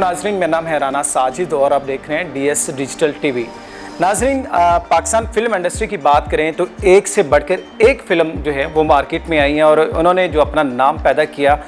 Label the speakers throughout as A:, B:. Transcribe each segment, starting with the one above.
A: नाजरीन, मेरा नाम है राना साजिद और आप देख रहे हैं DS डिजिटल टीवी। नाजरीन, पाकिस्तान फिल्म इंडस्ट्री की बात करें तो एक से बढ़कर एक फ़िल्म जो है वो मार्केट में आई है और उन्होंने जो अपना नाम पैदा किया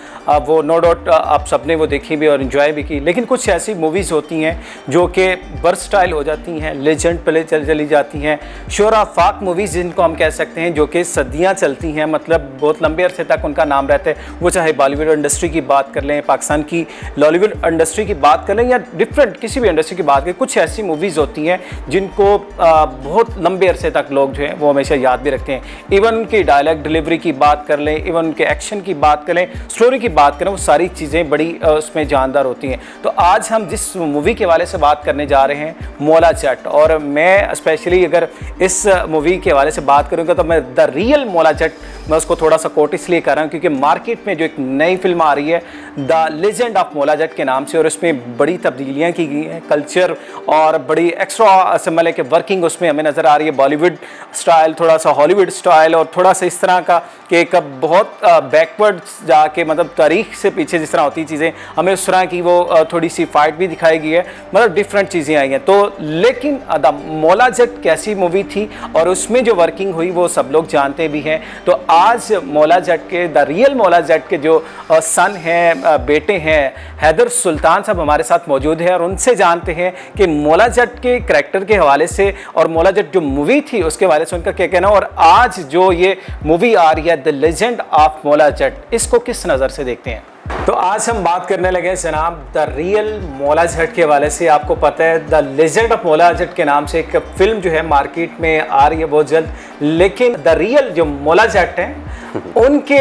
A: वो नो डाउट आप सबने वो देखी भी और इन्जॉय भी की। लेकिन कुछ ऐसी मूवीज़ होती हैं जो कि वर्सटाइल हो जाती हैं, लेजेंड प्ले चली जाती हैं, शोरा फाक मूवीज़ जिनको हम कह सकते हैं, जो कि सदियाँ चलती हैं, मतलब बहुत लंबे अरसे तक उनका नाम रहता है। वो चाहे बॉलीवुड इंडस्ट्री की बात कर लें, पाकिस्तान की लॉलीवुड इंडस्ट्री की बात कर लें या डिफरेंट किसी भी इंडस्ट्री की बात करें, कुछ ऐसी मूवीज़ होती हैं जिनको बहुत लंबे अरसे तक लोग जो हैं वो हमेशा याद भी रखते हैं। इवन उनकी डायलॉग डिलीवरी की बात कर लें, इवन उनके एक्शन की बात करें, स्टोरी की बात करें, वो सारी चीज़ें बड़ी उसमें जानदार होती हैं। तो आज हम जिस मूवी के हवाले से बात करने जा रहे हैं, मौला जट, और मैं स्पेशली अगर इस मूवी के हवाले से बात करूँगा तो मैं द रियल मौला जट, मैं उसको थोड़ा सा कोट इसलिए कर रहा हूँ क्योंकि मार्केट में जो एक नई फिल्म आ रही है the legend of Maula Jatt के नाम से, और उसमें बड़ी तब्दीलियाँ की गई हैं, कल्चर और बड़ी एक्स्ट्रा समझ के वर्किंग उसमें हमें नज़र आ रही है। बॉलीवुड स्टाइल, थोड़ा सा हॉलीवुड स्टाइल और थोड़ा सा इस तरह का कि कब बहुत बैकवर्ड जाके, मतलब तारीख से पीछे जिस तरह होती चीज़ें, हमें उस तरह की वो थोड़ी सी फाइट भी दिखाई गई है, मतलब डिफरेंट चीज़ें आई हैं। तो लेकिन द मौला जट कैसी मूवी थी और उसमें जो वर्किंग हुई वो सब लोग जानते भी हैं। तो आज मौला जट के, द रियल मौला जट के जो सन हैं, बेटे हैं, हैदर सुल्तान साहब हमारे साथ मौजूद है और उनसे जानते हैं कि मौला जट के करैक्टर के हवाले से और मौला जट जो मूवी थी उसके हवाले से उनका क्या कहना, और आज जो ये मूवी आ रही है the legend of Maula Jatt, इसको किस नज़र से देखते हैं। तो आज हम बात करने लगे जनाब द रियल मौला जट के हवाले से। आपको पता है the legend of Maula Jatt के नाम से एक फिल्म जो है मार्केट में आ रही है बहुत जल्द, लेकिन द रियल जो मौला जट हैं उनके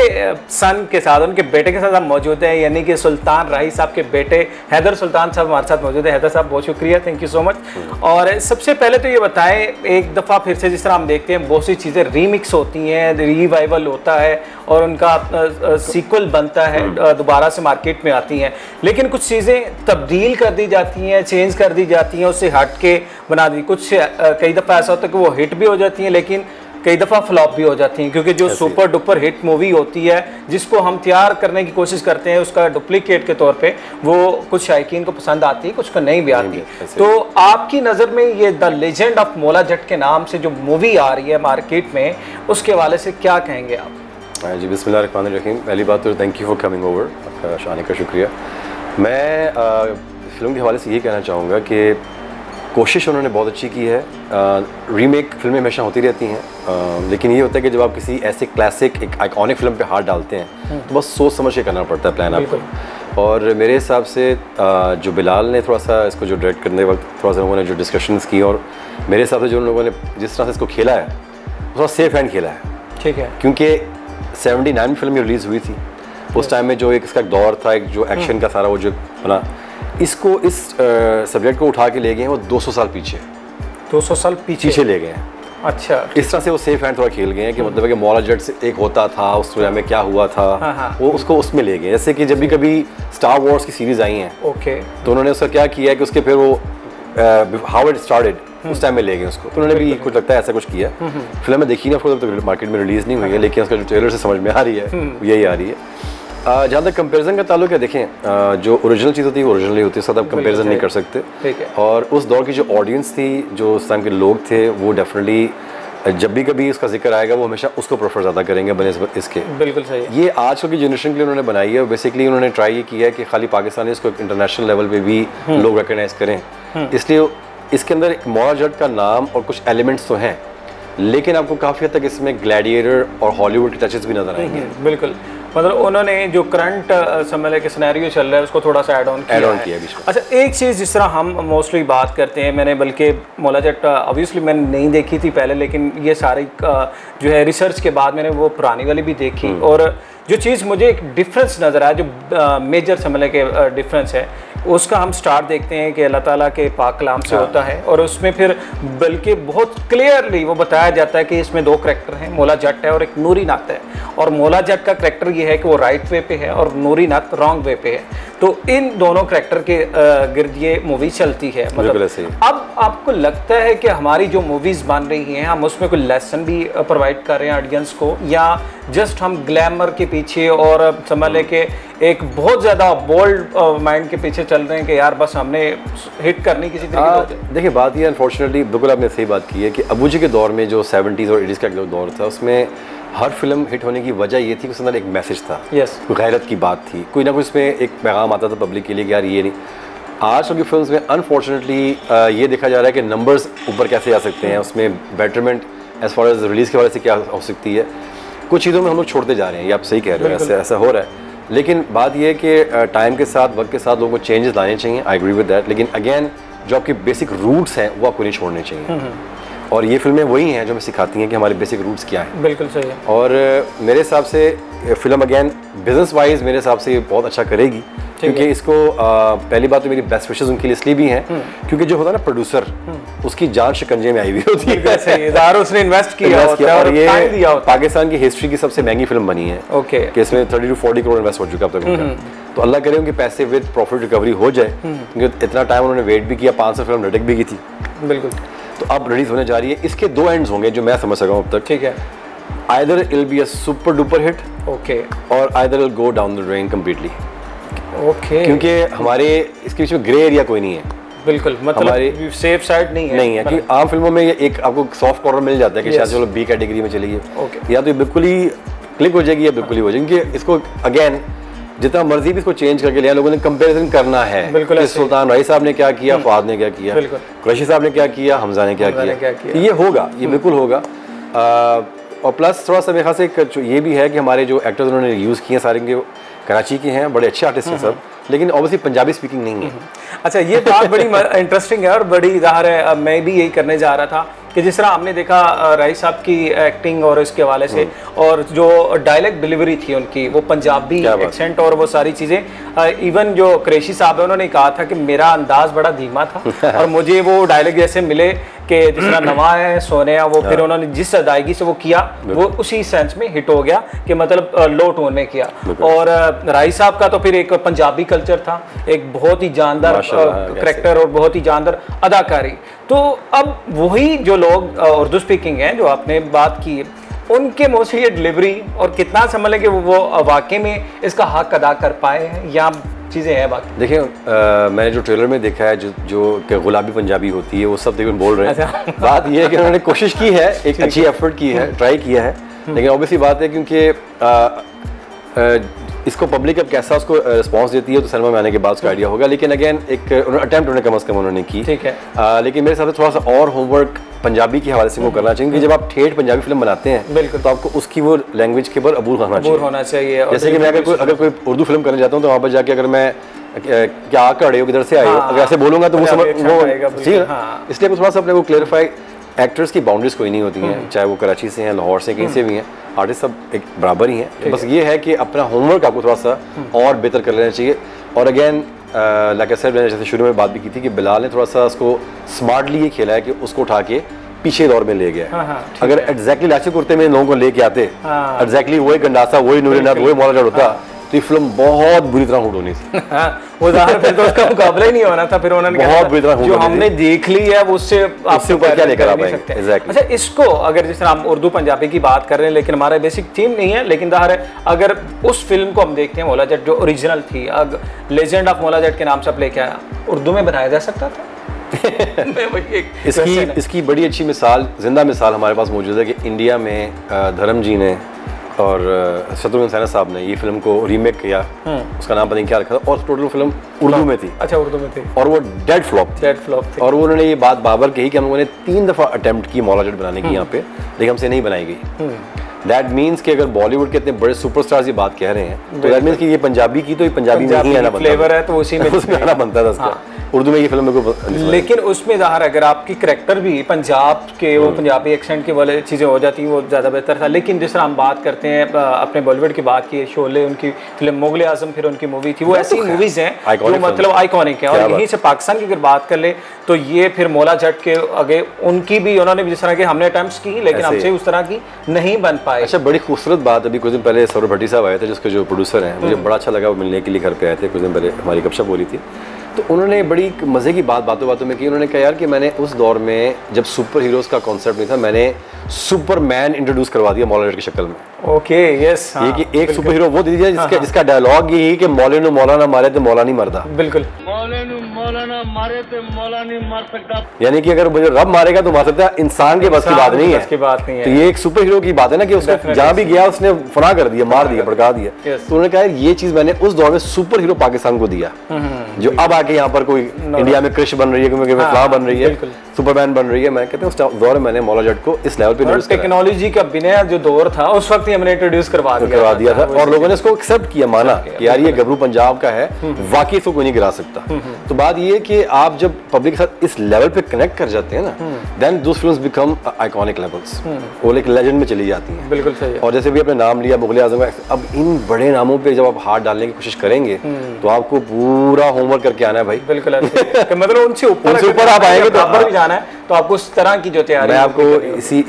A: सन के साथ, उनके बेटे के साथ हम मौजूद हैं, यानी कि सुल्तान राही साहब के बेटे हैदर सुल्तान साहब हमारे साथ मौजूद है। हैदर साहब बहुत शुक्रिया, थैंक यू सो मच। और सबसे पहले तो ये बताएं, एक दफ़ा फिर से जिस तरह हम देखते हैं बहुत सी चीज़ें रीमिक्स होती हैं, रिवाइवल होता है और उनका सीक्वल बनता है, दोबारा से मार्केट में आती हैं, लेकिन कुछ चीज़ें तब्दील कर दी जाती हैं, चेंज कर दी जाती हैं, उससे हट के बना दी। कुछ कई दफ़ा ऐसा होता है कि वो हिट भी हो जाती हैं लेकिन कई दफ़ा फ्लॉप भी हो जाती हैं, क्योंकि जो सुपर डुपर हिट मूवी होती है जिसको हम तैयार करने की कोशिश करते हैं उसका डुप्लीकेट के तौर पे, वो कुछ शायकीन को पसंद आती है, कुछ को नहीं भी आती। तो आपकी नज़र में ये the legend of Maula Jatt के नाम से जो मूवी आ रही है मार्केट में, उसके हवाले से क्या कहेंगे आप?
B: जी बिस्मिल्लाहिर्रहमानिर्रहीम। पहली बात तो thank you for coming over, आपका शानी का शुक्रिया। मैं फिल्म के हवाले से ये कहना चाहूँगा कि कोशिश उन्होंने बहुत अच्छी की है। रीमेक फिल्में हमेशा होती रहती हैं, लेकिन ये होता है कि जब आप किसी ऐसे क्लासिक एक आइकॉनिक फिल्म पे हाथ डालते हैं तो बस सोच समझ के करना पड़ता है प्लान आपको। और मेरे हिसाब से जो बिलाल ने थोड़ा सा इसको जो डायरेक्ट करने वक्त थोड़ा सा उन्होंने जो डिस्कशंस की, और मेरे हिसाब से जो उन लोगों ने जिस तरह से इसको खेला है थोड़ा सेफ हैंड खेला है।
A: ठीक है,
B: क्योंकि 79 में फिल्म रिलीज़ हुई थी, उस टाइम में जो एक इसका दौर था, एक जो एक्शन का सारा वो जो बना, इसको इस सब्जेक्ट को उठा के ले गए हैं वो 200 साल पीछे,
A: 200 साल पीछे ले
B: गए हैं।
A: अच्छा,
B: इस तरह से वो सेफ हैंड थोड़ा खेल गए हैं कि मतलब है कि मौला जट से एक होता था, उस समय में क्या हुआ था, वो उसको उसमें ले गए। जैसे कि जब भी कभी स्टार वॉर्स की सीरीज आई हैं, तो उन्होंने उसका क्या किया है कि उसके फिर वो हाउ इट स्टार्टेड उस टाइम में ले गए उसको, तो उन्होंने भी कुछ लगता है ऐसा कुछ किया। फिल्म में देखी ना, तो मार्केट में रिलीज़ नहीं हुई है, लेकिन उसका जो ट्रेलर से समझ में आ रही है यही आ रही है। जहाँ तक कंपैरिजन का ताल्लुक है, देखें जो ओरिजिनल चीज़ होती है वो ओरिजिनल होती है, उसका आप कंपैरिजन नहीं कर सकते। और उस दौर की जो ऑडियंस थी, जो उस टाइम के लोग थे, वो डेफिनेटली जब भी कभी इसका जिक्र आएगा वो हमेशा उसको प्रेफर ज़्यादा करेंगे बने इसके।
A: बिल्कुल सही।
B: ये आजकल की जनरेशन के लिए उन्होंने बनाई है, बेसिकली उन्होंने ट्राई ये किया है कि खाली पाकिस्तानी इसको इंटरनेशनल लेवल पे भी लोग रिकगनाइज करें। इसलिए इसके अंदर एक मौला जट का नाम और कुछ एलिमेंट्स तो हैं, लेकिन आपको काफ़ी हद तक इसमें ग्लैडिएटर और हॉलीवुड के टचेस भी नजर आएंगे।
A: बिल्कुल, मतलब उन्होंने जो करंट समय के सिनेरियो चल रहा है उसको थोड़ा सा ऐड ऑन किया है। अच्छा, एक चीज़ जिस तरह हम मोस्टली बात करते हैं, मैंने बल्कि मौला जट ऑब्वियसली मैंने नहीं देखी थी पहले, लेकिन ये सारी जो है रिसर्च के बाद मैंने वो पुरानी वाली भी देखी, और जो चीज़ मुझे एक डिफरेंस नज़र आया, जो मेजर समझ के डिफरेंस है, उसका हम स्टार्ट देखते हैं कि अल्लाह ताला के पाक कलाम से होता है, और उसमें फिर बल्कि बहुत क्लियरली वो बताया जाता है कि इसमें दो करैक्टर हैं, मौला जट है और एक नूरी नात है। और मौला जट का करैक्टर ये है कि वो राइट वे पे है और नूरी नात रॉन्ग वे पे है। तो इन दोनों करैक्टर के गिर्द ये मूवी चलती है। मतलब अब आपको लगता है कि हमारी जो मूवीज़ बन रही हैं हम उसमें कोई लेसन भी प्रोवाइड कर रहे हैं ऑडियंस को, या जस्ट हम ग्लैमर के पीछे और समझ लें कि एक बहुत ज़्यादा बोल्ड माइंड के पीछे चल रहे हैं कि यार बस हमने हिट करनी किसी तरीके से।
B: देखिए बात ये अनफॉर्चुनेटली बिल्कुल आपने सही बात की है कि अबू जी के दौर में जो 70s और 80s का जो दौर था उसमें हर फिल्म हिट होने की वजह ये थी कि उसके अंदर एक मैसेज था, कोई गैरत की बात थी, कोई ना कोई उसमें एक पैगाम आता था पब्लिक के लिए कि यार ये नहीं। आजकल की फिल्म्स में अनफॉर्चुनेटली ये देखा जा रहा है कि नंबर्स ऊपर कैसे आ सकते हैं, उसमें betterment as far as release के हवाले से क्या हो सकती है, कुछ चीज़ों में हम लोग छोड़ते जा रहे हैं। ये आप सही कह रहे हो, ऐसा हो रहा है। लेकिन बात यह है कि टाइम के साथ, वक्त के साथ लोगों को चेंजेस लाने चाहिए, आई एग्री विद दैट। लेकिन अगेन जो आपके बेसिक रूट्स हैं वो आपको नहीं छोड़ने चाहिए, और ये फिल्में वही हैं जो हमें सिखाती हैं कि हमारे बेसिक रूट्स क्या हैं।
A: बिल्कुल सही है।
B: और मेरे हिसाब से फिल्म अगेन बिजनेस वाइज मेरे हिसाब से बहुत अच्छा करेगी, क्योंकि इसको पहली बात तो मेरी बेस्ट विशेस उनके लिए इसलिए भी हैं क्योंकि जो होता है ना प्रोड्यूसर, उसकी जान शिकंजे में आई हुई होती है।
A: उसने इन्वेस्ट किया
B: और ये पाकिस्तान की हिस्ट्री की सबसे महंगी फिल्म बनी है। कि इसमें 30 to 40 करोड़ इन्वेस्ट हो चुका अब तक। तो अल्लाह करे उनके पैसे विद प्रॉफिट रिकवरी हो जाए, क्योंकि इतना टाइम उन्होंने वेट भी किया, 5 साल फिल्म रिटेक भी की थी।
A: बिल्कुल।
B: तो अब रिलीज होने जा रही है। इसके 2 एंड्स होंगे जो मैं समझ सका हूँ अब तक।
A: ठीक है।
B: Either it'll be a super duper hit, or either it'll go down the drain completely. क्योंकि हमारे इसके बीच में ग्रे एरिया कोई नहीं है।
A: बिल्कुल, मतलब हमारी सेफ साइड नहीं है
B: क्योंकि आम फिल्मों में ये एक आपको सॉफ्ट कॉर्नर मिल जाता है कि शायद चलो बी कैटेगरी में चली गई, या तो ये बिल्कुल ही क्लिक हो जाएगी या बिल्कुल ही हो जाएगी। क्योंकि इसको अगेन जितना मर्जी भी इसको चेंज करके लिया, लोगों ने कंपैरिजन करना है।
A: बिल्कुल।
B: सुल्तान राय साहब ने क्या किया, फहद ने क्या किया, कुरैशी साहब ने क्या किया, हमजा ने क्या किया। ये होगा, ये बिल्कुल होगा। और प्लस थोड़ा सा मेरे ख्याल से ये भी है कि हमारे जो एक्टर्स उन्होंने यूज़ किए हैं सारे के कराची के हैं, बड़े अच्छे आर्टिस्ट हैं सब, लेकिन ऑब्वियसली पंजाबी स्पीकिंग नहीं है।
A: अच्छा, ये बात बड़ी इंटरेस्टिंग है और बड़ी ज़ाहिर है मैं भी यही करने जा रहा था कि जिस तरह हमने देखा राय साहब की एक्टिंग और इसके हवाले से, और जो डायलेक्ट डिलीवरी थी उनकी, वो पंजाबी एक्सेंट और वो सारी चीज़ें, इवन जो कुरैशी साहब है उन्होंने कहा था कि मेरा अंदाज बड़ा धीमा था और मुझे वो डायलेक्ट जैसे मिले कि जिस तरह नवा है सोनिया, वो फिर उन्होंने जिस अदायगी से वो किया वो उसी सेंस में हिट हो गया कि मतलब लो टोन में किया। और राय साहब का तो फिर एक पंजाबी कल्चर था, एक बहुत ही जानदार करैक्टर और बहुत ही जानदार अदाकारी। तो अब वही जो लोग उर्दू स्पीकिंग हैं जो आपने बात की, उनके मुँह से ये डिलीवरी और कितना समझ लें कि वो वाकई में इसका हक अदा कर पाए हैं या चीज़ें हैं बाकी।
B: देखिए मैंने जो ट्रेलर में देखा है जो कि गुलाबी पंजाबी होती है वो सब तकरीबन बोल रहे हैं। अच्छा। बात ये है कि उन्होंने कोशिश की है, एक अच्छी एफर्ट की है, ट्राई किया है, लेकिन ऑब्वियसली बात है क्योंकि इसको पब्लिक अब कैसा उसको रिस्पांस देती है तो सिनेमा में आने के बाद उसका आइडिया होगा। लेकिन अगेन एक अटेम्प्ट उन्होंने कम से कम उन्होंने की।
A: ठीक है।
B: लेकिन मेरे हिसाब से थोड़ा सा और होमवर्क पंजाबी के हवाले से वो करना चाहिए, क्योंकि जब आप ठेठ पंजाबी फिल्म बनाते हैं तो आपको उसकी वो लैंग्वेज के ऊपर अबूर होना चाहिए। जैसे कि मैं अगर कोई उर्दू फिल्म करने जाता हूँ तो वहाँ पर जाके अगर मैं क्या खड़े हो किधर से आए हो, अगर ऐसे बोलूँगा तो वो इसलिए थोड़ा सा अपने को क्लेरिफाई, एक्टर्स की बाउंड्रीज कोई नहीं होती हैं, चाहे वो कराची से हैं, लाहौर से, कहीं से भी हैं, आर्टिस्ट सब एक बराबर ही हैं। बस ये है कि अपना होमवर्क आपको थोड़ा सा और बेहतर कर लेना चाहिए। और अगेन लाइक आई सेड, मैंने जैसे शुरू में बात भी की थी कि बिलाल ने थोड़ा सा उसको स्मार्टली ये खेला है कि उसको उठा के पीछे दौर में ले गया। अगर एग्जैक्टली लाचे कुर्ते में लोगों को लेके आते, एग्जैक्टली वही गंडासा, वही नूरीनाथ, वही मौला होता, तो ये फिल्म बहुत बुरी तरह हुट होनी थी।
A: वो फिर तो उसका मुकाबला ही नहीं होना था। फिर उन्होंने
B: बहुत बुरी तरह
A: जो हमने देख ली है वो उससे
B: ऊपर क्या लेकर आ पाएंगे।
A: अच्छा, इसको अगर जिस तरह हम उर्दू पंजाबी की बात कर रहे हैं, लेकिन हमारा बेसिक थीम नहीं है, लेकिन जाहिर है अगर उस फिल्म को हम देखते हैं मौला जट जो ओरिजिनल थी, लेजेंड ऑफ मौला जट के नाम से लेके आया, उर्दू में बनाया जा सकता था?
B: इसकी बड़ी अच्छी मिसाल, जिंदा मिसाल हमारे पास मौजूद है कि इंडिया में धर्म जी ने और शत्रुघ्न सिन्हा साहब ने ये फिल्म को रीमेक किया, उसका नाम पता नहीं क्या रखा था, और टोटल फिल्म उर्दू में थी।
A: अच्छा, उर्दू में थी,
B: और वो डेड फ्लॉप थी। और उन्होंने ये बात बाबर कही कि हम लोगों ने 3 दफ़ा अटेम्प्ट की मौला जट बनाने की यहाँ पे, लेकिन हमसे नहीं बनाई गई। दैट मीन्स कि अगर बॉलीवुड के इतने बड़े सुपरस्टार्स ये बात कह रहे हैं तो दैट मीन्स कि ये पंजाबी की तो ये पंजाबी में ही आना बनता
A: फ्लेवर है, तो उसी में
B: उसमें आना बनता था उसका। उर्दू में ये फिल्म मेरे को,
A: लेकिन उसमें ज़ाहिर अगर आपकी करैक्टर भी पंजाब के वो पंजाबी एक्सेंट के वाले चीज़ें हो जाती वो ज़्यादा बेहतर था। लेकिन जिस तरह हम बात करते हैं अपने बॉलीवुड की बात की, शोले उनकी फिल्म, मुगल आजम फिर उनकी मूवी थी, वो ऐसी मूवीज़ हैं जो मतलब आइकॉनिक है। और यहीं से पाकिस्तान की अगर बात कर ले तो ये फिर मौला जट के आगे उनकी भी उन्होंने भी जिस तरह के हमने अटेम्प्ट्स की, लेकिन हमसे उस तरह की नहीं बन पाए।
B: अच्छा, बड़ी खूबसूरत बात, अभी कुछ दिन पहले सौरभ भट्टी साहब आए थे जिसके जो प्रोड्यूसर हैं, मुझे बड़ा अच्छा लगा, वो मिलने के लिए घर पे आए थे कुछ दिन पहले, हमारी गपशप हो रही थी, तो उन्होंने बड़ी मज़े की बात बातों बातों में की। उन्होंने कहा यार कि मैंने उस दौर में जब सुपर हीरोज़ का कॉन्सेप्ट नहीं था, मैंने सुपरमैन इंट्रोड्यूस करवा दिया मौला जट की शक्ल में।
A: ओके यस,
B: ये कि एक सुपर हीरो वो दे दीजिए जिसका डायलॉग यही कि मौलाना मौलाना मारे तो मौला नहीं मरदा।
A: बिल्कुल,
C: मौलाना मारे तो मौला नहीं मार सकता।
B: यानी कि अगर मुझे रब मारेगा तो मार सकता है, इंसान के बस की बात नहीं है। तो ये एक सुपर हीरो की बात है ना कि उसने जहाँ भी गया उसने फना कर दिया, मार दिया, भड़का दिया। तो उन्होंने कहा ये चीज मैंने उस दौर में सुपर हीरो पाकिस्तान को दिया, जो अब आके यहाँ पर कोई इंडिया में कृष बन रही है, क्योंकि फ्ला बन रही है, सुपरमैन बन रही है। मैं कहता हूँ उस दौर में मैंने मौला जट को इस लेवल पे इंट्रोड्यूस किया।
A: टेक्नोलॉजी का बिना जो दौर था उस वक्त ही हमने इंट्रोड्यूस करवा दिया था
B: और लोगों ने इसको एक्सेप्ट किया, माना कि यार ये गबरू पंजाब का है, वाकई इसको कोई नहीं गिरा सकता। तो बात ये कि आप जब पब्लिक के साथ इस लेवल पे कनेक्ट कर जाते हैं ना, देन दोस फिल्म्स बिकम आइकॉनिक लेवल्स, वो एक लेजेंड में चली जाती हैं।
A: बिल्कुल सही है।
B: और जैसे भी आपने नाम लिया मुगल आजम का, अब इन बड़े नामों पे जब आप हाथ डालने की कोशिश करेंगे तो आपको पूरा होमवर्क करके आना है भाई।
A: बिल्कुल मतलब उनसे ऊपर आप आएंगे तो ऊपर भी जाना है, तो आपको उस तरह की जो तैयारी।
B: मैं आपको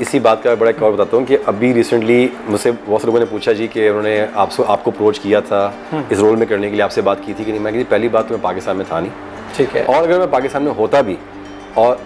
B: इसी बात का बड़ा एक और बताता हूँ कि अभी रिसेंटली मुझसे बहुत से लोगों ने पूछा जी कि उन्होंने आपको अप्रोच किया था इस रोल में करने के लिए, आपसे बात की थी कि नहीं। मैं कही पहली बात तो मैं पाकिस्तान में था नहीं, ठीक है, और अगर मैं पाकिस्तान में होता भी और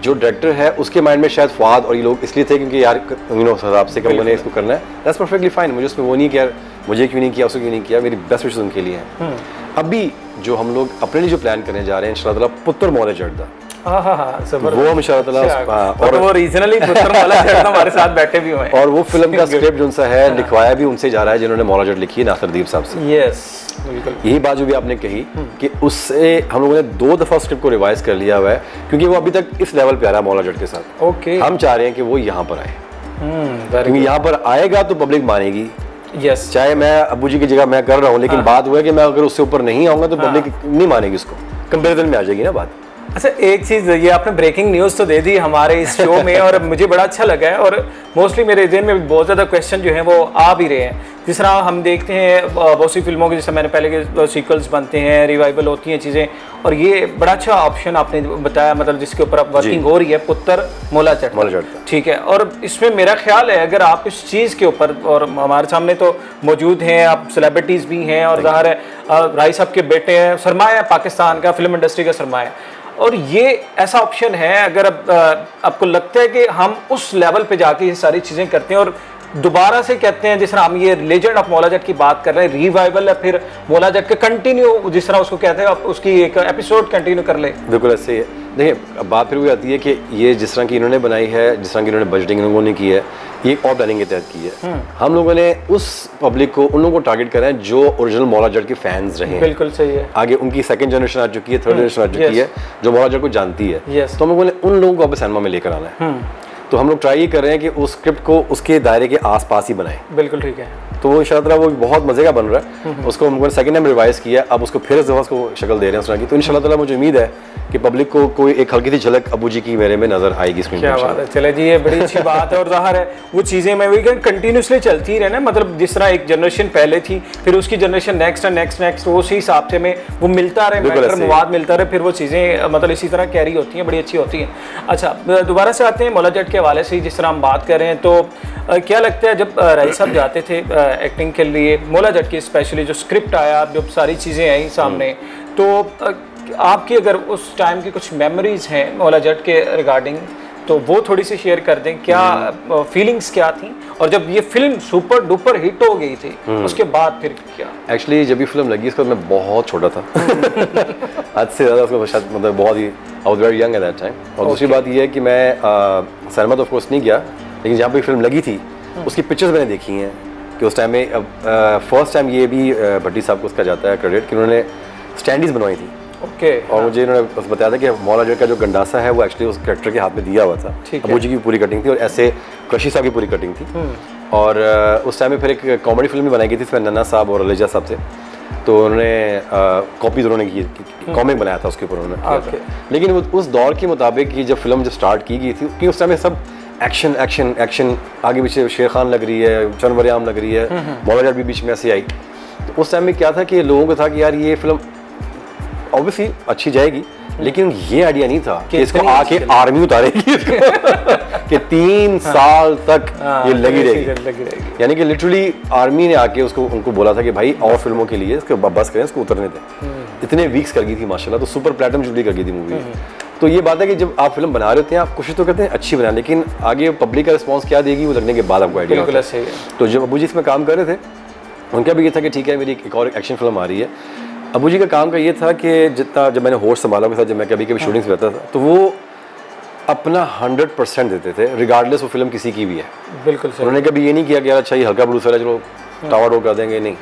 B: जो डायरेक्टर है उसके माइंड में शायद फवाद और ये लोग इसलिए थे क्योंकि यार हिसाब से मैंने इसको करना है, दैट्स परफेक्टली फाइन। मुझे उसमें वो नहीं किया, मुझे क्यों नहीं किया, उसको क्यों नहीं किया, मेरी बेस्ट विशेस उनके लिए हैं। अभी जो हम लोग अपने लिए जो प्लान करने जा रहे हैं इंशाअल्लाह पुत्र मौला जड़दा, वो हम इंशाअल्लाह
A: और वो रीजनली पुत्र मौला जट हमारे साथ बैठे भी हुए हैं,
B: और वो फिल्म का स्क्रिप्ट जो सा है लिखवाया भी उनसे जा रहा है जिन्होंने मौला जट लिखी है, नासिर दीप साहब से।
A: यस बिल्कुल,
B: यही बात जो भी आपने कही कि उससे हम लोगों ने 2 दफा स्क्रिप्ट को रिवाइज कर लिया हुआ है, क्योंकि वो अभी तक इस लेवल पे आ रहा है मौला जट के साथ।
A: ओके,
B: हम चाह रहे हैं कि वो यहाँ पर आए, क्योंकि यहाँ पर आएगा तो पब्लिक मानेगी।
A: यस,
B: चाहे मैं अबू जी की जगह मैं कर रहा हूँ, लेकिन बात हुआ है कि मैं अगर उससे ऊपर नहीं आऊंगा तो पब्लिक नहीं मानेगी, उसको कंपेरिजन में आ जाएगी ना बात।
A: अच्छा, एक चीज़ ये आपने ब्रेकिंग न्यूज़ तो दे दी हमारे इस शो में और मुझे बड़ा अच्छा लगा है, और मोस्टली मेरे जहन में भी बहुत ज़्यादा क्वेश्चन जो हैं वो आ भी रहे हैं। जिस तरह हम देखते हैं बहुत सी फिल्मों के, जैसे मैंने पहले के सीक्वल्स बनते हैं, रिवाइवल होती हैं चीज़ें, और ये बड़ा अच्छा ऑप्शन आपने बताया, मतलब जिसके ऊपर अब वर्किंग हो रही है, पुत्र मौला जट, ठीक है। और इसमें मेरा ख्याल है अगर आप इस चीज़ के ऊपर, और हमारे सामने तो मौजूद हैं, आप सेलिब्रिटीज़ भी हैं, और ज़ाहिर है राय साहब के बेटे हैं, सरमाया पाकिस्तान का, फिल्म इंडस्ट्री का सरमाया, और ये ऐसा ऑप्शन है अगर आपको लगता है कि हम उस लेवल पे जाके ये सारी चीज़ें करते हैं और दोबारा से कहते हैं, जिस तरह हम ये लेजेंड ऑफ मौला जट की बात कर रहे हैं, रिवाइवल है, फिर मौला जट के कंटिन्यू, जिस तरह उसको कहते हैं, आप उसकी एक एपिसोड कंटिन्यू कर ले।
B: बिल्कुल ऐसे ही है। देखिए बात फिर वो आती है कि ये जिस तरह की इन्होंने बनाई है, जिस तरह की इन्होंने बजटिंग लोगों ने की है, ये और प्लानिंग के तहत की है। हम लोगों ने उस पब्लिक को, उन लोगों को टारगेट करा है जो ओरिजिनल मौला जट के फैंस रहे हैं।
A: बिल्कुल सही है।
B: आगे उनकी सेकंड जनरेशन आ चुकी है, थर्ड जनरेशन आ चुकी है जो मौला जट को जानती है। तो हम लोगों ने उन लोगों को अब सिनेमा में लेकर आना है। तो हम लोग ट्राई ये कर रहे हैं कि उस स्क्रिप्ट को उसके दायरे के आसपास ही बनाएं।
A: बिल्कुल ठीक है।
B: तो वो इंशाल्लाह वो बहुत मजे का बन रहा है। उसको हम लोगों ने सेकंड टाइम रिवाइज किया, अब उसको फिर इस दफा उसको शक्ल दे रहे हैं उस तरह की। तो इंशाल्लाह मुझे उम्मीद है कि पब्लिक को कोई एक हल्की सी झलक अबू जी की मेरे में नजर आएगी स्क्रीन
A: पे। क्या बात है, चले जी, ये बड़ी अच्छी बात है। और ज़ाहिर है वो चीज़ें मैं वही कंटिन्यूसली चलती ही रहना, मतलब जिस तरह एक जनरेशन पहले थी, फिर उसकी generation next and next next, उसी हिसाब से में वो मिलता रहे, मैटर मवाद मिलता रहे, फिर वो चीज़ें मतलब इसी तरह कैरी होती हैं, बड़ी अच्छी होती हैं। अच्छा, दोबारा से आते हैं मौला जट के हवाले से, जिस तरह हम बात कर रहे हैं, तो क्या लगता है जब राय साहब जाते थे एक्टिंग के लिए, मौला जट की स्पेशली जो स्क्रिप्ट आया, जब सारी चीज़ें आई सामने, तो आपकी अगर उस टाइम की कुछ मेमोरीज हैं मौला जट के रिगार्डिंग, तो वो थोड़ी सी शेयर कर दें। क्या फीलिंग्स क्या थी, और जब ये फिल्म सुपर डुपर हिट हो गई थी उसके बाद फिर क्या?
B: एक्चुअली जब ये फिल्म लगी उसके बाद मैं बहुत छोटा था आज से ज़्यादा, उसको शायद मतलब बहुत ही I was very young at that time. और दूसरी बात ये है कि मैं सिनेमा तो ऑफ कोर्स नहीं गया, लेकिन जहाँ पे फिल्म लगी थी उसकी पिक्चर्स मैंने देखी हैं कि उस टाइम में फर्स्ट टाइम ये भी भट्टी साहब को उसका जाता है क्रेडिट कि उन्होंने स्टैंडीज बनवाई थी। और मुझे इन्होंने बताया था कि मौला जट का जो गंडासा है वो एक्चुअली उस कैरेक्टर के हाथ में दिया हुआ था। अबू जी की पूरी कटिंग थी और ऐसे क्रशी साहब की पूरी कटिंग थी। और उस टाइम में फिर एक कॉमेडी फिल्म भी बनाई गई थी इसमें नन्ना साहब और अलीजा साहब से, तो उन्होंने कॉपीज उन्होंने की, कॉमिक बनाया था उसके ऊपर उन्होंने। लेकिन उस दौर के मुताबिक जब फिल्म जब स्टार्ट की गई थी कि उस टाइम में सब एक्शन एक्शन एक्शन, आगे पीछे शेर खान लग रही है, चनवरियाम लग रही है, मौला जट भी बीच में ऐसे आई। तो उस टाइम में क्या था कि लोगों को था कि यार ये फिल्म ऑब्वियसली अच्छी जाएगी, लेकिन ये आइडिया नहीं था कि इसको आके आर्मी उतारेगी कि 3 साल तक ये लगी रहेगी। यानी कि लिटरली आर्मी ने आके उसको उनको बोला था कि भाई और फिल्मों के लिए इसको बस करें, इसको उतरने दें। इतने वीक्स कर गई थी माशाल्लाह, तो सुपर प्लैटिनम जुबली कर गई थी मूवी। तो ये बात है कि जब आप फिल्म बना रहे होते हैं आप कोशिश तो करते हैं अच्छी बनाएं, लेकिन आगे पब्लिक का रिस्पांस क्या देगी वो लगने के बाद आपको आइडिया होता है। तो जब अबू जी इसमें काम कर रहे थे उनका भी ये था कि ठीक है मेरी एक और एक्शन फिल्म आ रही है। अबू जी का काम का ये था कि जितना जब मैंने होस्ट संभाला के साथ, जब मैं कभी कभी शूटिंग्स में रहता था, तो वो अपना 100% देते थे रिगार्डलेस वो फिल्म किसी की भी है।
A: बिल्कुल सही।
B: उन्होंने कभी ये नहीं किया कि यार अच्छा ये हल्का प्रोड्यूसर है चलो टावर डोर कर देंगे, नहीं,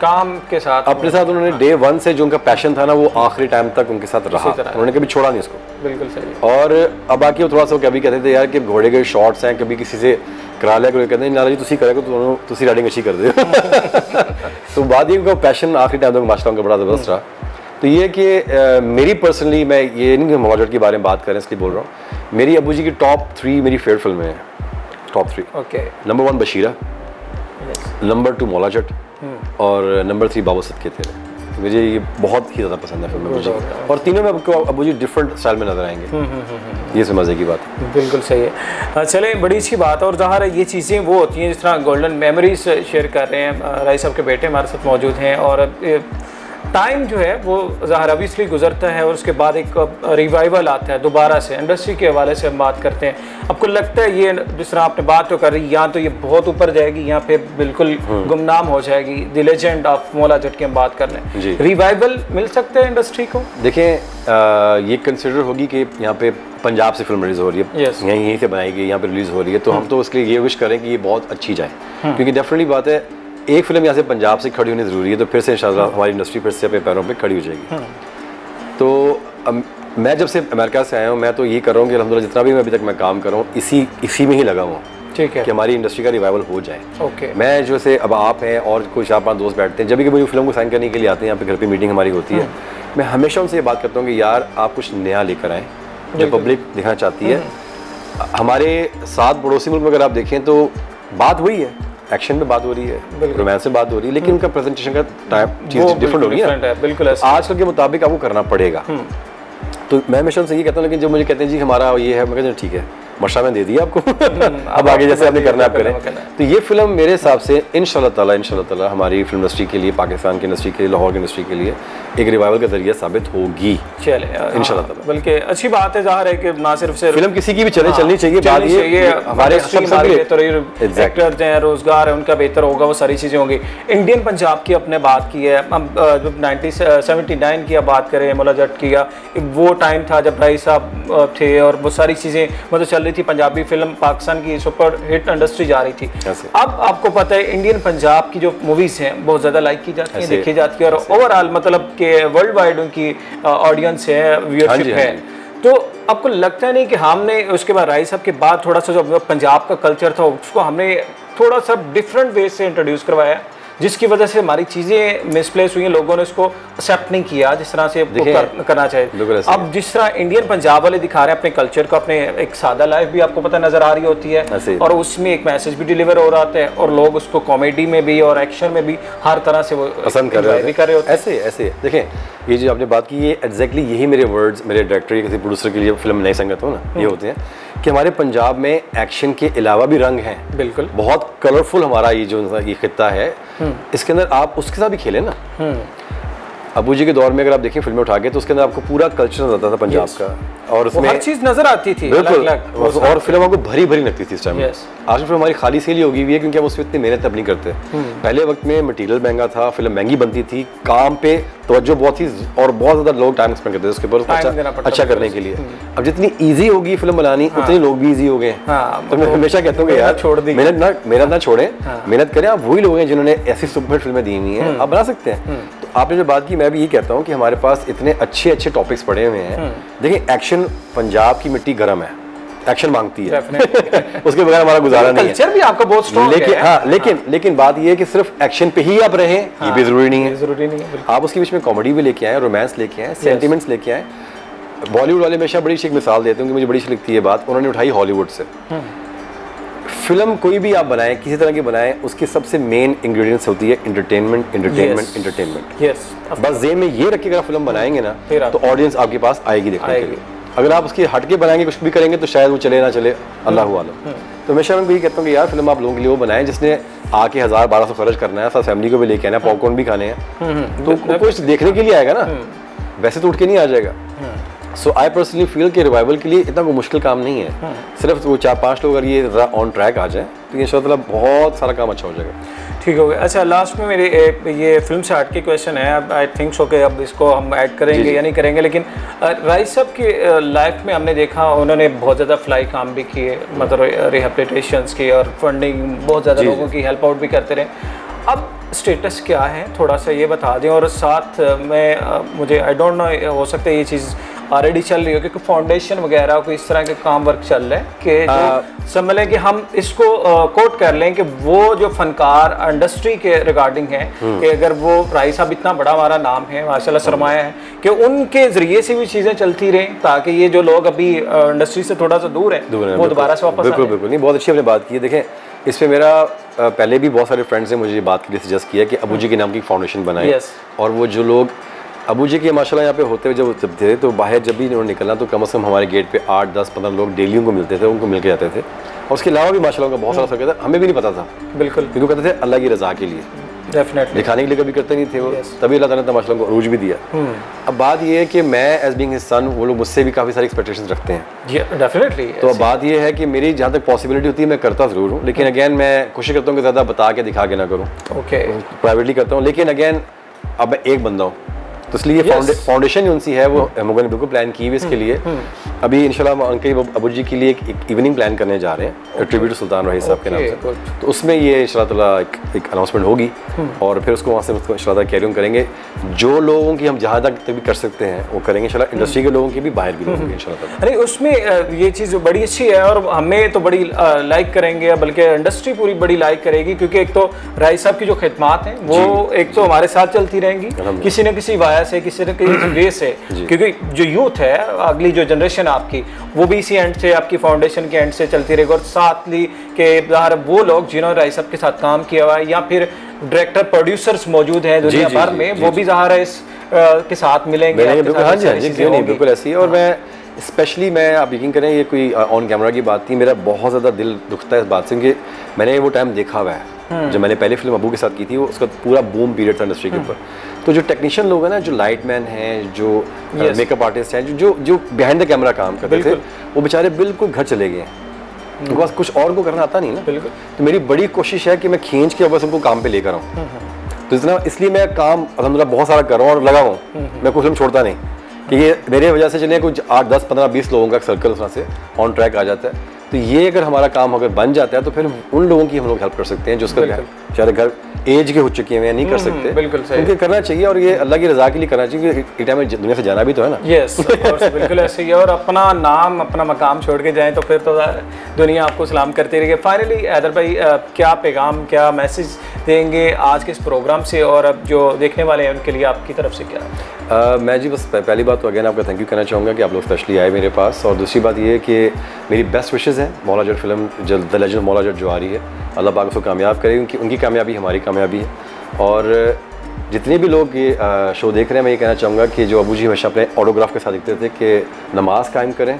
A: काम के साथ
B: अपने साथ उन्होंने डे 1 से जो उनका पैशन था ना वो आखिरी टाइम तक उनके साथ रहा, उन्होंने कभी छोड़ा नहीं उसको।
A: बिल्कुल सही।
B: और अब आके वो थोड़ा सा कभी कहते थे यार कि घोड़े के शॉट्स हैं, कभी किसी से करा लिया, कोई कहते हैं नारा जी तुसी करेगा तो तुसी राइडिंग अच्छी कर दे। तो बाद ये उनका पैशन आखिरी टाइम तक मास्टर उनका बड़ा ज़बरदस्त रहा। तो ये कि मेरी पर्सनली, मैं ये नहीं मौलाजट के बारे में बात करें इसलिए बोल रहा हूँ, मेरी अबू जी की टॉप 3 मेरी फेवरेट फिल्में हैं, top 3।
A: Okay.
B: Number 1 Bashira, number 2 मौलाजट, और नंबर 3 बाबू सदके तेरे। मुझे ये बहुत ही ज़्यादा पसंद है फिल्म मुझे, और तीनों में आपको अबू जी डिफरेंट स्टाइल में नजर आएंगे। ये मज़े की बात है।
A: बिल्कुल सही है। चले, बड़ी अच्छी बात है। और ज़ाहिर है ये चीज़ें वो होती हैं जिस तरह गोल्डन मेमोरीज शेयर कर रहे हैं। राय साहब के बेटे हमारे साथ मौजूद हैं, और टाइम जो है वो ज़ाहिर ऑब्वियसली गुजरता है और उसके बाद एक रिवाइवल आता है दोबारा से। इंडस्ट्री के हवाले से हम बात करते हैं, आपको लगता है ये जिस तरह आपने बात तो कर रही, यहाँ तो ये बहुत ऊपर जाएगी, यहाँ पे बिल्कुल गुमनाम हो जाएगी, the legend of Maula Jatt की हम बात कर लें, रिवाइवल मिल सकता है इंडस्ट्री को?
B: देखें ये कंसिडर होगी कि यहाँ पे पंजाब से फिल्म रिलीज़ हो रही है, यहीं से बनाई गई, यहाँ पे रिलीज़ हो रही है, तो हम तो उसके लिए ये विश करें कि ये बहुत अच्छी जाए, क्योंकि डेफिनेटली बात है एक फिल्म यहाँ से पंजाब से खड़ी होनी ज़रूरी है, तो फिर से इंशाल्लाह हमारी इंडस्ट्री फिर से अपने पैरों पे खड़ी हो जाएगी। तो मैं जब से अमेरिका से आया हूँ, मैं तो ये कर रहा हूँ कि अल्हम्दुलिल्लाह जितना भी मैं अभी तक मैं काम कर रहा हूँ इसी में ही लगा हुआ हूँ,
A: ठीक है,
B: कि हमारी इंडस्ट्री का रिवाइवल हो जाए।
A: ओके।
B: मैं जो से अब आप हैं और कोई 4-5 दोस्त बैठते हैं, जब भी कभी फिल्म को साइन करने के लिए आते हैं, यहाँ पे घर पे मीटिंग हमारी होती है, मैं हमेशा उनसे ये बात करता हूँ कि यार आप कुछ नया लेकर आएँ जो पब्लिक देखना चाहती है। हमारे साथ पड़ोसी मुल्क में अगर आप देखें तो बात वही है, एक्शन में बात हो रही है, रोमांस में बात हो रही है, लेकिन उनका प्रेजेंटेशन का टाइप चीज़ डिफरेंट होगी ना,
A: बिल्कुल
B: आजकल के मुताबिक आपको करना पड़ेगा। तो मैं हमेशा उनसे ये कहता हूँ, लेकिन जब मुझे कहते हैं जी हमारा ये है, मैं कहता हूँ ठीक है मशा में दे दिया आपको, अब आगे जैसे आपने करना आप करें। तो ये फिल्म मेरे हिसाब से इंशाल्लाह ताला हमारी फिल्म इंडस्ट्री के लिए, पाकिस्तान की इंडस्ट्री के लिए, लाहौर की इंडस्ट्री के लिए एक रिवाइवल का जरिया साबित होगी।
A: चले
B: इंशाल्लाह ताला,
A: बल्कि अच्छी बात है, ज़ाहिर है कि ना सिर्फ से
B: फिल्म किसी की भी चलनी चाहिए, बात ये हमारे
A: एक्टर्स हैं, रोजगार है उनका बेहतर होगा, वो सारी चीज़ें होंगी। इंडियन पंजाब की अपने बात की है, हम जब 1979 की बात करें, मौला जट की, वो टाइम था जब भाई साहब थे और वो सारी चीज़ें मतलब चल रही थी, पंजाबी फिल्म पाकिस्तान की सुपर हिट इंडस्ट्री जा रही थी। अब आपको पता है इंडियन पंजाब की जो मूवीज़ हैं बहुत ज़्यादा लाइक की जाती हैं, देखी जाती है, और ओवरऑल मतलब कि वर्ल्ड वाइड उनकी ऑडियंस है, व्यूअरशिप है। तो आपको लगता है नहीं कि हमने उसके बाद राय साहब के बाद थोड़ा सा जो पंजाब का कल्चर था उसको हमने थोड़ा सा डिफरेंट वे से इंट्रोड्यूस करवाया, जिसकी वजह से हमारी चीज़ें मिसप्लेस हुई हैं, लोगों ने इसको एक्सेप्ट नहीं किया जिस तरह से करना चाहिए। अब जिस तरह इंडियन पंजाब वाले दिखा रहे हैं अपने कल्चर को, अपने एक सादा लाइफ भी आपको पता नज़र आ रही होती है, और उसमें एक मैसेज भी डिलीवर हो रहा है, और लोग उसको कॉमेडी में भी और एक्शन में भी हर तरह से वो
B: पसंद कर रहे होते हैं। ऐसे देखें, ये जो आपने बात की, ये एग्जैक्टली यही मेरे वर्ड्स मेरे डायरेक्टर या किसी प्रोड्यूसर के लिए फिल्म नहीं संगत हो ना, ये होते हैं कि हमारे पंजाब में एक्शन के अलावा भी रंग हैं, बिल्कुल बहुत कलरफुल हमारा ये जो ये खित्ता है, इसके अंदर आप उसके साथ भी खेलें ना। अबू जी के दौर में अगर आप देखें फिल्में उठा के, तो उसके अंदर आपको पूरा कल्चर नजर आता था पंजाब का, और उसमें
A: हर चीज नजर आती थी,
B: बिल्कुल, और फिल्म आपको भरी भरी लगती थी इस टाइम। आज फिल्म हमारी खाली से होगी हुई है क्योंकि हम उसमें इतनी मेहनत अब नहीं करते। पहले वक्त में मटेरियल महंगा था, फिल्म महंगी बनती थी, काम पे तवज्जो बहुत थी, और बहुत ज्यादा लोग टाइम स्पेंड करते थे उसके ऊपर अच्छा करने के लिए। अब जितनी ईजी होगी फिल्म बनानी, उतने लोग भी ईजी हो गए। तो मैं हमेशा कहता हूँ यार मेहनत ना छोड़ें, मेहनत करें। आप वही लोग हैं जिन्होंने ऐसी सुपर फिल्में दी हुई हैं, आप बना सकते हैं। तो आपने जो बात की, मैं भी ये कहता हूँ कि हमारे पास इतने अच्छे अच्छे टॉपिक्स पड़े हुए हैं। देखिए एक्शन, पंजाब की मिट्टी गर्म है, एक्शन मांगती है उसके बगैर हमारा गुजारा नहीं है।
A: कल्चर भी आपका बहुत स्ट्रांग
B: है। हाँ, लेकिन बात ये है कि सिर्फ एक्शन पे ही आप रहें, ये भी जरूरी नहीं है। आप उसके बीच में कॉमेडी भी लेके आए, रोमांस लेके आए, सेंटिमेंट्स लेके आए। बॉलीवुड वाले हमेशा बड़ी सी मिसाल देते हैं, मुझे बड़ी सी लगती है बात, उन्होंने उठाई हॉलीवुड से। फिल्म कोई भी आप बनाएं, किसी तरह की बनाएं, उसकी सबसे मेन इंग्रेडिएंट्स होती है एंटरटेनमेंट। बस जेब में ये रख के अगर फिल्म बनाएंगे ना, तो ऑडियंस आपके पास आएगी देखने के लिए। अगर आप उसकी हट के बनाएंगे, कुछ भी करेंगे, तो शायद वो चले ना चले, अल्लाह आलम। तो हमेशा मैं यही कहता हूँ कि यार फिल्म आप लोगों के लिए वो बनाएं जिसने आके 1000-1200 खर्च करना है, साथ फैमिली को भी लेके आना है, पॉपकॉर्न भी खाने हैं, तो कुछ देखने के लिए आएगा ना, वैसे तो उठ के नहीं आ जाएगा। सो आई पर्सनली फील कि रिवाइवल के लिए इतना कोई मुश्किल काम नहीं है, सिर्फ वो 4-5 लोग अगर ये ऑन ट्रैक आ जाए तो इंशाअल्लाह बहुत सारा काम अच्छा हो जाएगा।
A: ठीक हो गया। अच्छा, लास्ट में मेरी ये फिल्म से हट के क्वेश्चन है, अब आई थिंक सो कि अब इसको हम ऐड करेंगे या नहीं करेंगे, लेकिन राइस साहब की लाइफ में हमने देखा उन्होंने बहुत ज़्यादा फ्लाई काम भी किए, मतलब रिहेबिलिटेशंस की और फंडिंग, बहुत ज़्यादा लोगों की हेल्प आउट भी करते रहे। अब स्टेटस क्या है थोड़ा सा ये बता दें, और साथ में मुझे आई डोंट नो, हो सकता है ये चीज़ ऑलरेडी चल रही हो क्योंकि फाउंडेशन वगैरह को इस तरह के काम वर्क चल रहे हैं कि जो समझ कि हम इसको कोट कर लें कि वो जो फनकार इंडस्ट्री के रिगार्डिंग है कि अगर वो राय साहब इतना बड़ा हमारा नाम है, माशाल्लाह सरमाया है, कि उनके ज़रिए से भी चीज़ें चलती रहें ताकि ये जो लोग अभी इंडस्ट्री से थोड़ा सा दूर है वो दोबारा से वापस।
B: बिल्कुल बिल्कुल, नहीं बहुत अच्छी आपने बात की है। देखें इस पर मेरा पहले भी बहुत सारे फ्रेंड्स ने मुझे ये बात के लिए सजेस्ट किया कि अबू जी के नाम की फाउंडेशन बनाई, और वो जो लोग अबू जी के माशाल्लाह यहाँ पे होते हुए जब थे तो बाहर जब भी उन्होंने निकलना तो कम से कम हमारे गेट पे 8-10-15 लोग डेली उनको मिलते थे, उनको मिल के जाते थे। और उसके अलावा भी माशाल्लाह उनका बहुत सारा सर्कल था, हमें भी नहीं पता था
A: बिल्कुल,
B: क्योंकि कहते थे अल्लाह की रज़ा के लिए,
A: डेफिनेटली
B: दिखाने के लिए कभी करते नहीं थे वो, तभी अल्लाह ताला ने माशाल्लाह उनको अरूज भी दिया। अब बात ये है कि मैं एज बीइंग हिज सन, वो लोग मुझसे भी काफ़ी सारी एक्सपेक्टेशंस रखते हैं,
A: डेफिनेटली।
B: तो अब बात ये है कि मेरी जहाँ तक पॉसिबिलिटी होती है मैं करता ज़रूर हूँ, लेकिन अगेन मैं कोशिश करता हूँ कि ज़्यादा बता के दिखा के ना करूँ,
A: ओके,
B: प्राइवेटली करता हूँ। लेकिन अगेन अब मैं एक बंदा हूँ तो इसलिए फाउंडेशन ही उनसी है, वो हम लोगों ने बिल्कुल प्लान की हुई इसके लिए। अभी इंशाल्लाह अंकल अबू जी के लिए एक इवनिंग प्लान करने जा रहे हैं, ट्रिब्यूट टू सुल्तान रईस साहब के नाम से, तो उसमें ये इंशाल्लाह एक अनाउंसमेंट होगी और फिर उसको वहाँ से उसको इंशाल्लाह कैरी ऑन करेंगे। जो लोगों की हम जहाँ तक भी कर सकते हैं वो करेंगे इंशाल्लाह, इंडस्ट्री के लोगों की भी, बाहर भी लोगों की इंशाल्लाह।
A: अरे उसमें ये चीज़ बड़ी अच्छी है और हमें तो बड़ी लाइक करेंगे, बल्कि इंडस्ट्री पूरी बड़ी लाइक करेगी, क्योंकि एक तो राइस साहब की जो खिदमात हैं वो एक तो हमारे साथ चलती रहेंगी किसी न किसी वाया से, किसी न किसी वे से, क्योंकि जो यूथ है, अगली जो जनरेशन आपकी, वो भी इसी एंड से, आपकी फाउंडेशन के एंड से चलती रहेगी। और साथ ली के बाहर वो लोग जिन्होंने राइस साहब के साथ काम किया हुआ है या फिर डायरेक्टर प्रोड्यूसर्स मौजूद हैं दुनिया भर में, वो भी ज़ाहिर है इस के साथ मिलेंगे।
B: बिल्कुल ऐसी है। और मैं स्पेशली मैं आप यकीन करें, ये कोई ऑन कैमरा की बात थी, मेरा बहुत ज़्यादा दिल दुखता है इस बात से कि मैंने वो टाइम देखा हुआ है जब मैंने पहले फिल्म अबू के साथ की थी, वो उसका पूरा बूम पीरियड था इंडस्ट्री के ऊपर। तो जो टेक्नीशियन लोग हैं ना, जो लाइट मैन हैं, जो मेकअप आर्टिस्ट हैं, जो बिहाइंड द कैमरा काम करते थे, वो बेचारे बिल्कुल घर चले गए हैं, उनके पास कुछ और को करना आता नहीं ना। तो मेरी बड़ी कोशिश है कि मैं खींच के बस उनको काम पे लेकर आऊँ, तो इसलिए मैं काम अल्हम्दुलिल्लाह बहुत सारा कर रहा हूँ और लगा हूँ, मैं कोई फिल्म छोड़ता नहीं कि ये मेरे वजह से चलिए कुछ 8, 10, 15, 20 लोगों का सर्कल उसमें से ऑन ट्रैक आ जाता है। तो ये अगर हमारा काम अगर बन जाता है तो फिर उन लोगों की हम लोग हेल्प कर सकते हैं जो उसका बेचारे घर एज के हो चुके हैं, नहीं कर सकते,
A: बिल्कुल सही,
B: उनके करना चाहिए। और ये अल्लाह की रज़ा के लिए करना चाहिए, क्योंकि टाइम में दुनिया से जाना भी तो है ना।
A: यस, बिल्कुल ऐसे ही है, और अपना नाम अपना मकाम छोड़ के जाएं तो फिर तो दुनिया आपको सलाम करती रहेगी। फाइनली हैदर भाई, क्या पैगाम, क्या मैसेज देंगे आज के इस प्रोग्राम से, और अब जो देखने वाले हैं उनके लिए आपकी तरफ से क्या?
B: मैं जी बस पहली बात तो अगेन आपका थैंक यू कहना चाहूँगा कि आप लोग स्पेशली आए मेरे पास, और दूसरी बात ये है कि मेरी बेस्ट विशेज़ हैं Maula Jatt film, the legend Maula Jatt जो आ रही है, अल्लाह पाक उसको कामयाब करे, उनकी कामयाबी हमारी कामयाबी है। और जितने भी लोग ये शो देख रहे हैं, मैं ये कहना चाहूँगा कि जो अबू जी हमेशा अपने ऑटोग्राफ के साथ लिखते थे कि नमाज कायम करें,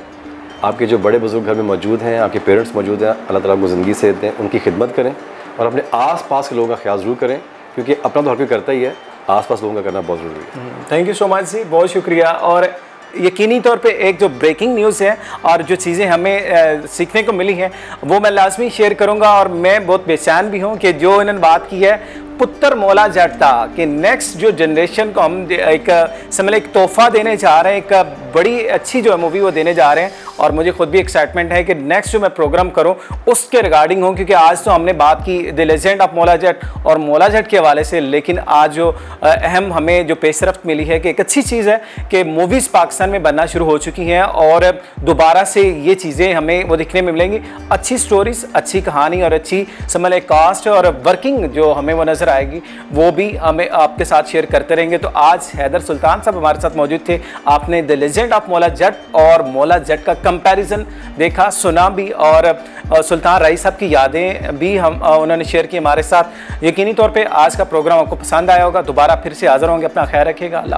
B: आपके जो बड़े बुजुर्ग घर में मौजूद हैं, आपके पेरेंट्स मौजूद हैं, अल्लाह ताला उनको ज़िंदगी से दें, उनकी खिदमत करें और अपने आस पास के लोगों का ख्याल ज़रूर करें, क्योंकि अपना तो हर कोई करता ही है, आस पास लोगों का करना बहुत ज़रूरी है।
A: थैंक यू सो मच जी, बहुत शुक्रिया। और यकीनी तौर पे एक जो ब्रेकिंग न्यूज़ है और जो चीज़ें हमें सीखने को मिली हैं वो मैं लाजमी शेयर करूंगा, और मैं बहुत बेचैन भी हूं कि जो इन्होंने बात की है पुत्र मौला जट था कि नेक्स्ट जो जनरेशन को हम एक समझ एक तोहफा देने जा रहे हैं, एक बड़ी अच्छी जो है मूवी वो देने जा रहे हैं। और मुझे खुद भी एक्साइटमेंट है कि नेक्स्ट जो मैं प्रोग्राम करूं उसके रिगार्डिंग हो, क्योंकि आज तो हमने बात की the legend of Maula Jatt और मौला जट के हवाले से, लेकिन आज जो अहम हमें जो पेशरफ्त मिली है कि एक अच्छी चीज़ है कि मूवीज़ पाकिस्तान में बनना शुरू हो चुकी हैं और दोबारा से ये चीज़ें हमें वो दिखने में मिलेंगी, अच्छी स्टोरीज, अच्छी कहानी और अच्छी समझ लें कास्ट और वर्किंग जो हमें वो नज़र आएगी, वो भी हमें आपके साथ शेयर करते रहेंगे। तो आज हैदर सुल्तान साहब हमारे साथ मौजूद थे, आपने the legend of Maula Jatt और मौला जट का कंपैरिजन देखा, सुना भी, और सुल्तान रईस साहब की यादें भी हम उन्होंने शेयर की हमारे साथ। यकीनी तौर पे आज का प्रोग्राम आपको पसंद आया होगा। दोबारा फिर से हाज़िर होंगे, अपना ख्याल रखिएगा, अल्लाह हाफ़िज़।